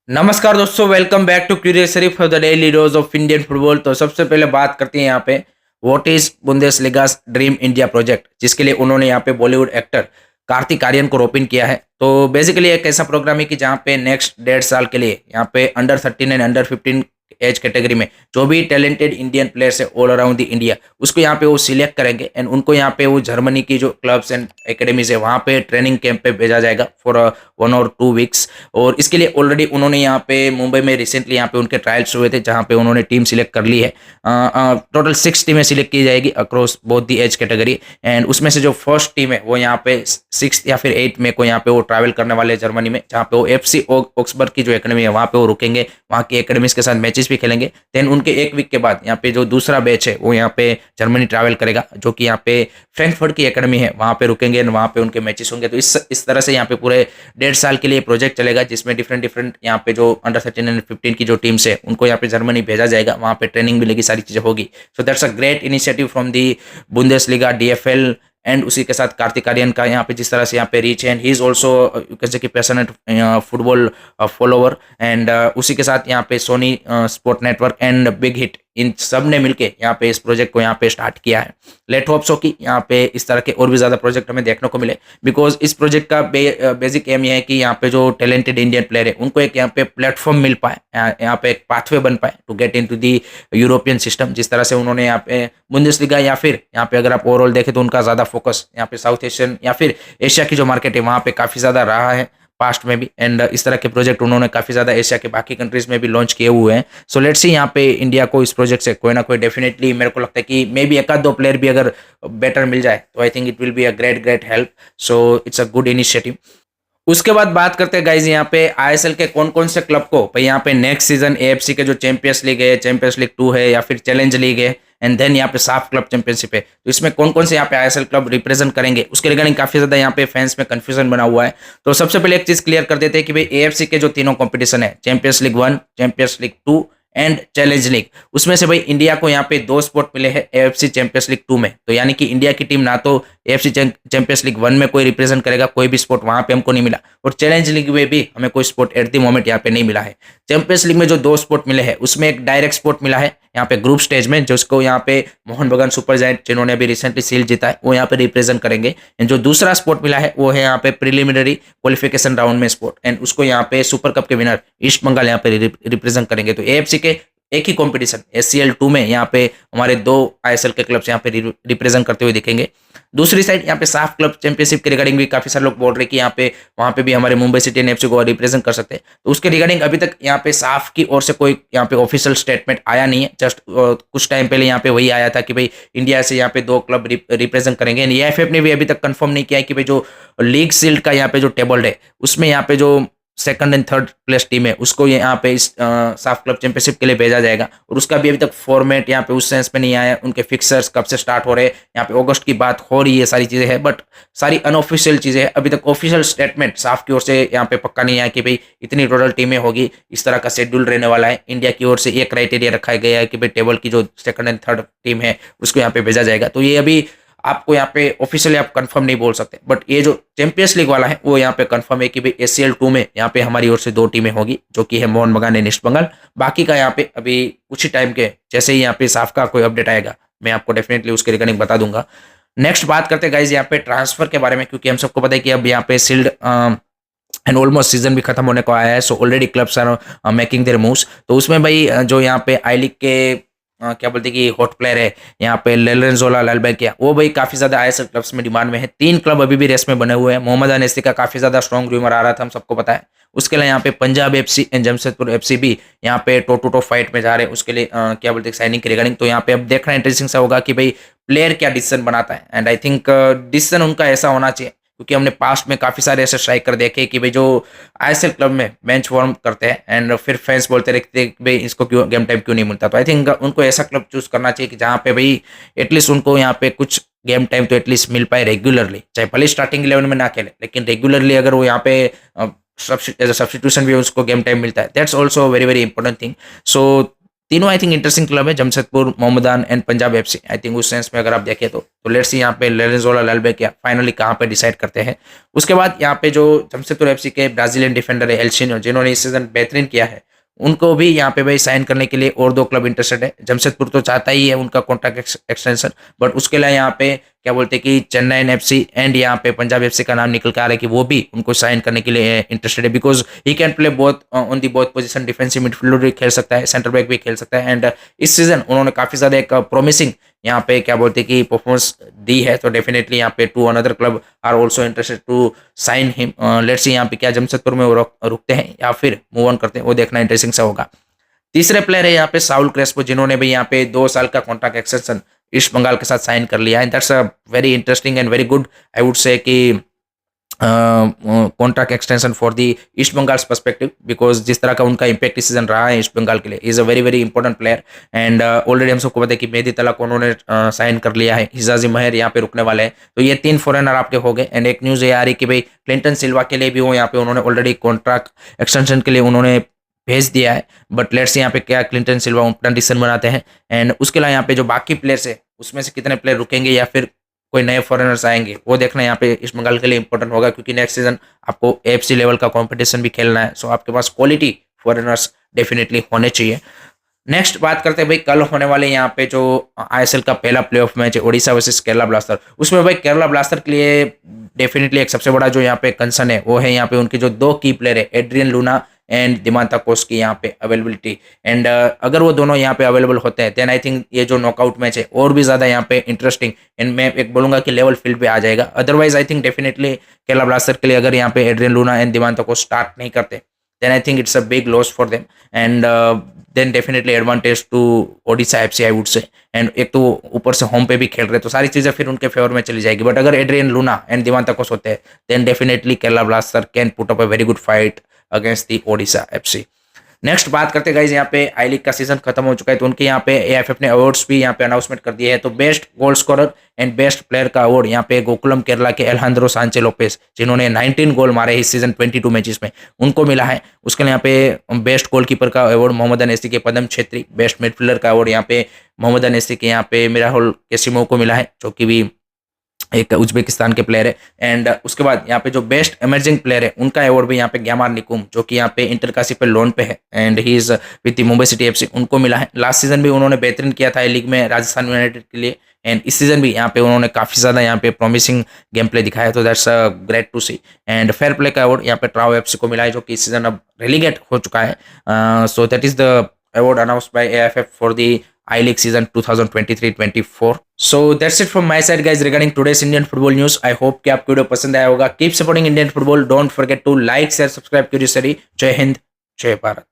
नमस्कार दोस्तों, welcome back to Curiosery for the daily dose of Indian football. तो सबसे पहले बात करते हैं यहाँ पे what is Bundesliga's dream India project, जिसके लिए उन्होंने यहाँ पे बॉलीवुड एक्टर कार्तिक आर्यन को रोपिन किया है। तो बेसिकली एक ऐसा प्रोग्राम है कि जहाँ पे नेक्स्ट 1.5 साल के लिए यहाँ पे under 13 and under 15 age category में जो भी टैलेंटेड इंडियन प्लेयर्स है ऑल अराउंड द इंडिया, उसको यहाँ पे वो सिलेक्ट करेंगे एंड उनको यहाँ पे वो जर्मनी की जो क्लब्स एंड एकेडमीज है वहाँ पे ट्रेनिंग कैंप पे भेजा जाएगा फॉर 1 और 2 वीक्स। और इसके लिए ऑलरेडी उन्होंने यहाँ पे मुंबई में रिसेंटली यहाँ पे उनके ट्रायल्स हुए थे, जहाँ पे उन्होंने टीम सिलेक्ट कर ली है। टोटल 6 टीमें सिलेक्ट की जाएगी across both the age category, and उसमें से जो फर्स्ट टीम है वो यहाँ पे 6 या फिर 8 में को यहाँ पे वो ट्रैवल करने वाले हैं जर्मनी में, जहाँ पे वो FC ऑक्सबर्ग की जो एकेडमी है वहाँ पे वो रुकेंगे, वहाँ की एकेडमीज के साथ मैचेस भी खेलेंगे। देन उनके 1 वीक के बाद यहाँ पे जो दूसरा बैच है वो यहाँ पे जर्मनी ट्रैवल करेगा, जो कि यहाँ पे फ्रैंकफर्ट की एकेडमी है, वहाँ पे रुकेंगे और वहाँ पे उनके मैचेस होंगे। तो इस तरह से यहाँ पे पूरे 1.5 साल के लिए प्रोजेक्ट चलेगा, जिसमें डिफरेंट यहाँ पे जो अंडर 13 एंड 15 की जो टीम्स है उनको यहाँ पे जर्मनी भेजा जाएगा, वहाँ पे ट्रेनिंग मिलेगी, सारी चीजें होगी। So that's a great initiative from the Bundesliga, DFL and उसी के साथ कार्तिक आर्यन का यहाँ पे जिस तरह से यहाँ पे रीच है, and he is also you can say कि पैशनेट फुटबॉल फॉलोवर, एंड उसी के साथ यहाँ पे Sony sport network and big hit, इन सब ने मिलके यहाँ पे इस प्रोजेक्ट को यहाँ पे स्टार्ट किया है। लेट होप सो कि यहाँ पे इस तरह के और भी ज्यादा प्रोजेक्ट हमें देखने को मिले, बिकॉज इस प्रोजेक्ट का बेसिक एम ये है कि यहाँ पे जो टैलेंटेड इंडियन प्लेयर है उनको एक यहाँ पे प्लेटफॉर्म मिल पाए, यहाँ पे एक पाथवे बन पाए to get into the European system. जिस तरह से उन्होंने यहाँ पे बुंदेसलीगा या फिर यहाँ पे अगर आप ओवरऑल देखें तो उनका ज्यादा फोकस यहाँ पे साउथ एशियन या फिर एशिया की जो मार्केट है वहाँ पे काफी ज्यादा रहा है पास्ट में भी, एंड इस तरह के प्रोजेक्ट उन्होंने काफी ज्यादा एशिया के बाकी कंट्रीज में भी लॉन्च किए हुए हैं। सो लेट्स सी यहाँ पे इंडिया को इस प्रोजेक्ट से कोई ना कोई डेफिनेटली मेरे को लगता है कि मे बी 1 आध 2 प्लेयर भी अगर बेटर मिल जाए तो I think it will be a great help. So it's a good initiative. उसके बाद बात करते हैं गाइज यहाँ पे ISL के कौन कौन से क्लब को भाई यहाँ पे नेक्स्ट सीजन AFC के जो चैंपियंस लीग है, चैंपियंस लीग 2 है या फिर चैलेंज लीग है, एंड देन यहाँ पे साफ क्लब चैंपियनशिप है, तो इसमें कौन कौन से यहाँ पे ISL क्लब रिप्रेजेंट करेंगे उसके रिगार्डिंग काफी ज्यादा यहाँ पे फैंस में कंफ्यूजन बना हुआ है। तो सबसे पहले एक चीज क्लियर कर देते हैं कि भाई AFC के जो तीनों कॉम्पिटिशन है, champions league 1, champions league 2 and challenge league, उसमें से भाई इंडिया को यहाँ पे 2 स्पॉट मिले हैं AFC चैंपियंस लीग 2 में। तो यानी कि इंडिया की टीम ना तो AFC चैंपियंस लीग 1 में कोई रिप्रेजेंट करेगा, कोई भी स्पॉट वहां पे हमको नहीं मिला, और चैलेंज लीग में भी हमें कोई स्पॉट एट द मोमेंट यहाँ पे नहीं मिला है। चैंपियंस लीग में जो 2 स्पॉट मिले हैं उसमें एक डायरेक्ट स्पॉट मिला है यहाँ पे ग्रुप स्टेज में, जिसको यहाँ पे मोहन बगान सुपर जायंट जिन्होंने अभी रिसेंटली सील जीता है वो यहाँ पे रिप्रेजेंट करेंगे। एंड जो दूसरा स्पॉट मिला है वो है यहाँ पे प्रिलिमिनरी क्वालिफिकेशन राउंड में स्पॉट, एंड उसको यहाँ पे सुपर कप के विनर ईस्ट बंगाल यहाँ पे रिप्रेजेंट करेंगे। तो AFC के एक ही कंपटीशन SCL 2 में यहाँ पे हमारे 2 ISL के क्लब्स यहाँ पे रिप्रेजेंट करते हुए दिखेंगे। दूसरी साइड यहाँ पे साफ क्लब चैंपियनशिप के रिगार्डिंग भी काफी सारे लोग बोल रहे हैं कि यहाँ पे वहाँ पे भी हमारे मुंबई सिटी एंड FC को रिप्रेजेंट कर सकते हैं। तो उसके रिगार्डिंग अभी तक यहाँ पे साफ की ओर से कोई यहाँ पे ऑफिशियल स्टेटमेंट आया नहीं है। जस्ट कुछ टाइम पहले यहाँ पे वही आया था कि भाई इंडिया से यहाँ पे 2 क्लब रिप्रेजेंट करेंगे। AFF ने भी अभी तक कंफर्म नहीं किया है कि भाई जो लीग सील्ड का यहाँ पे जो टेबल है उसमें यहाँ पे जो 2nd and 3rd place team है उसको यहाँ पे इस साफ क्लब चैंपियनशिप के लिए भेजा जाएगा, और उसका भी अभी तक फॉर्मेट यहाँ पे उस सेंस में नहीं आया। उनके फिक्सर्स कब से स्टार्ट हो रहे हैं, यहाँ पे अगस्त की बात हो रही है, सारी चीजें हैं, बट सारी अनऑफिशियल चीजें हैं। अभी तक ऑफिशियल स्टेटमेंट साफ की ओर से यहाँ पे पक्का नहीं आया कि भाई इतनी टोटल टीमें होगी, इस तरह का शेड्यूल रहने वाला है। इंडिया की ओर से ये क्राइटेरिया रखा गया है कि भाई टेबल की जो 2nd एंड 3rd टीम है उसको यहाँ पे भेजा जाएगा। तो ये अभी आपको यहाँ पे ऑफिशियली आप कंफर्म नहीं बोल सकते, बट ये जो चैंपियंस लीग वाला है वो यहाँ पे कंफर्म है कि भाई SCL 2 में यहाँ पे हमारी ओर से 2 टीमें होगी, जो कि है मोहन बगान एंड ईस्ट बंगाल। बाकी का यहाँ पे अभी कुछ ही टाइम के जैसे ही यहाँ पे साफ का कोई अपडेट आएगा मैं आपको डेफिनेटली उसके रिगार्डिंग बता दूंगा। नेक्स्ट बात करते हैं गाइज यहाँ पे ट्रांसफर के बारे में, क्योंकि हम सबको पता है कि अब यहाँ पे सील्ड एंड ऑलमोस्ट सीजन भी खत्म होने को आया है। So already clubs are making their moves. तो उसमें भाई जो यहाँ पे आई लीग के क्या बोलते हैं कि हॉट प्लेयर है यहाँ पे लोरेंजोला लालबेकिया, वो भाई काफी ज्यादा ISL क्लब्स में डिमांड में है। 3 क्लब अभी भी रेस में बने हुए हैं। मोहम्मद अनसी का काफी ज्यादा स्ट्रॉन्ग रूमर आ रहा था, हम सबको पता है। उसके लिए यहाँ पे Punjab FC and Jamshedpur FC भी यहाँ पे टो टू टो फाइट में जा रहे हैं उसके लिए क्या बोलते हैं साइनिंग के रिगार्डिंग। तो यहाँ पे अब देखना इंटरेस्टिंग सा होगा कि भाई प्लेयर क्या डिसीजन बनाता है, एंड आई थिंक डिसीजन उनका ऐसा होना चाहिए, क्योंकि हमने पास्ट में काफी सारे ऐसे स्ट्राइकर देखे कि भाई जो ISL क्लब में बेंच वार्म करते हैं एंड फिर फैंस बोलते रहते हैं कि भाई इसको क्यों गेम टाइम क्यों नहीं मिलता। तो आई थिंक उनको ऐसा क्लब चूज करना चाहिए कि जहाँ पे भाई एटलीस्ट उनको यहाँ पे कुछ गेम टाइम तो एटलीस्ट मिल पाए रेगुलरली, चाहे भले स्टार्टिंग 11 में ना खेले, लेकिन रेगुलरली अगर वो यहाँ पे सब्स्टिट्यूशन भी उसको गेम टाइम मिलता है, that's also very very important thing. So तीनों आई थिंक इंटरेस्टिंग क्लब है, Jamshedpur, Mohammedan and Punjab FC. I think उस सेंस में अगर आप देखें तो लेट्स सी यहाँ पे लोरेंजो लालबे क्या फाइनली कहाँ पे डिसाइड करते हैं। उसके बाद यहाँ पे जो जमशेदपुर एफसी के ब्राजीलियन डिफेंडर है एल्शिनो, जिन्होंने इस सीजन बेहतरीन किया है, उनको भी यहाँ पे भाई साइन करने के लिए और 2 क्लब इंटरेस्टेड है। जमशेदपुर तो चाहता ही है उनका कॉन्ट्रैक्ट एक्सटेंशन, बट उसके लिए यहाँ पे क्या बोलते हैं कि चेन्नई एफसी एंड यहाँ पे पंजाब एफसी का नाम निकल के आ रहा है कि वो भी उनको साइन करने के लिए इंटरेस्टेड है, because he can play both on the both position. Defensive midfielder भी खेल सकता है, सेंटर बैक भी खेल सकता है, एंड इस सीजन उन्होंने काफी ज्यादा एक प्रॉमिसिंग यहाँ पे क्या बोलते हैं कि परफॉर्मेंस दी है। तो डेफिनेटली यहाँ पे 2 another club are also interested to sign him. Let's see यहाँ पे क्या जमशेदपुर में वो रुकते हैं या फिर मूव ऑन करते हैं, वो देखना इंटरेस्टिंग सा होगा। तीसरे प्लेयर है यहाँ पे साउल क्रेस्पो, जिन्होंने भी यहाँ पे 2 साल का कॉन्ट्रैक्ट एक्सटेंशन ईस्ट बंगाल के साथ साइन कर लिया है। That's a very interesting and very good, I would say कि contract extension for the East Bengal perspective, because जिस तरह का उनका इम्पैक्ट इस सीजन रहा है ईस्ट बंगाल के लिए, is a very very important player. And already हम सबको पता है कि मेहदी तला को उन्होंने साइन कर लिया है, हिजाजी महर यहाँ पे रुकने वाले हैं। तो ये 3 फॉरेनर आपके हो गए। एंड एक न्यूज ये आ रही कि भाई क्लिंटन सिल्वा के लिए भी वो यहाँ पे उन्होंने ऑलरेडी कॉन्ट्रैक्ट एक्सटेंशन के लिए उन्होंने भेज दिया है। बट लेट्स यहाँ पे क्या क्लिंटन सिल्वा अपना डिसीजन बनाते हैं। एंड उसके अलावा यहाँ पे जो बाकी प्लेयर्स है उसमें से कितने प्लेयर रुकेंगे या फिर कोई नए फॉरेनर्स आएंगे, वो देखना यहाँ पे ईस्ट बंगाल के लिए इंपॉर्टेंट होगा, क्योंकि नेक्स्ट सीजन आपको एफसी लेवल का कंपटीशन भी खेलना है। सो आपके पास क्वालिटी फॉरेनर्स डेफिनेटली होने चाहिए। नेक्स्ट बात करते हैं भाई कल होने वाले यहाँ पे जो आईएसएल का पहला प्लेऑफ मैच है ओडिशा वर्सेस केरला ब्लास्टर, उसमें भाई केरला ब्लास्टर के लिए डेफिनेटली एक सबसे बड़ा जो यहाँ पे कंसर्न है वो है यहाँ पे उनके जो 2 की प्लेयर है एड्रियन लूना एंड दिमांता कोस की यहाँ पे अवेलेबिलिटी। एंड अगर वो दोनों यहाँ पे अवेलेबल होते हैं देन आई थिंक ये जो नॉकआउट मैच है और भी ज्यादा यहाँ पे इंटरेस्टिंग एंड मैं एक बोलूंगा कि लेवल फील्ड पे आ जाएगा। Otherwise I think definitely Kerala blaster के लिए अगर यहाँ पे Adrian Luna and Diamantakos start नहीं करते then I think it's a big loss for them, and then definitely advantage to Odisha FC I would say। and एक तो ऊपर से होम पे भी खेल रहे तो सारी चीजें फिर उनके फेवर में चली जाएगी। बट अगर एड्रियन लूना एंड दिमांता कोस होते हैं then definitely Kerala blaster can put up a very good fight against the Odisha FC. Next बात करते गाइज यहाँ पे आई लीग का सीजन खत्म हो चुका है, तो उनके यहाँ पे एएफएफ ने अवार्ड्स भी यहाँ पे अनाउंसमेंट कर दिए है। तो best goal scorer and best player का अवार्ड यहाँ पे गोकुलम केरला के एलहांद्रो सांचे लोपेस, जिन्होंने 19 गोल मारे इस सीजन 22 मैचेस में, उनको मिला है। उसके लिए यहाँ पे बेस्ट गोलकीपर का अवार्ड मोहम्मद अनैसी के पदम छेत्री, बेस्ट मिडफील्डर का अवार्ड यहाँ पे मोहम्मद अनैसी के यहाँ पे मिराहुल केसिमोव को मिला है, जो कि भी एक उज्बेकिस्तान के प्लेयर है। एंड उसके बाद यहाँ पे जो बेस्ट इमर्जिंग प्लेयर है उनका अवार्ड भी यहाँ पे ग्यामार निकुम, जो कि यहाँ पे इंटरकाशी पे लोन पे है and he is with Mumbai city FC, उनको मिला है। लास्ट सीजन भी उन्होंने बेहतरीन किया था लीग में राजस्थान यूनाइटेड के लिए, एंड इस सीजन भी यहाँ पे उन्होंने काफी ज्यादा यहाँ पे प्रॉमिसिंग गेम प्ले दिखाया, तो that's great to see. And fair play का अवार्ड यहाँ पे ट्राउ एफसी को मिला है, जो कि इस सीजन अब रेलीगेट हो चुका है। So that is the award announced by AFF for the I-League season 2023-24. So that's it from my side guys regarding today's Indian football news. I hope कि आपको वीडियो पसंद आया होगा। Keep supporting Indian football. Don't forget to like, share, subscribe, Curiosity। जय हिंद, जय भारत।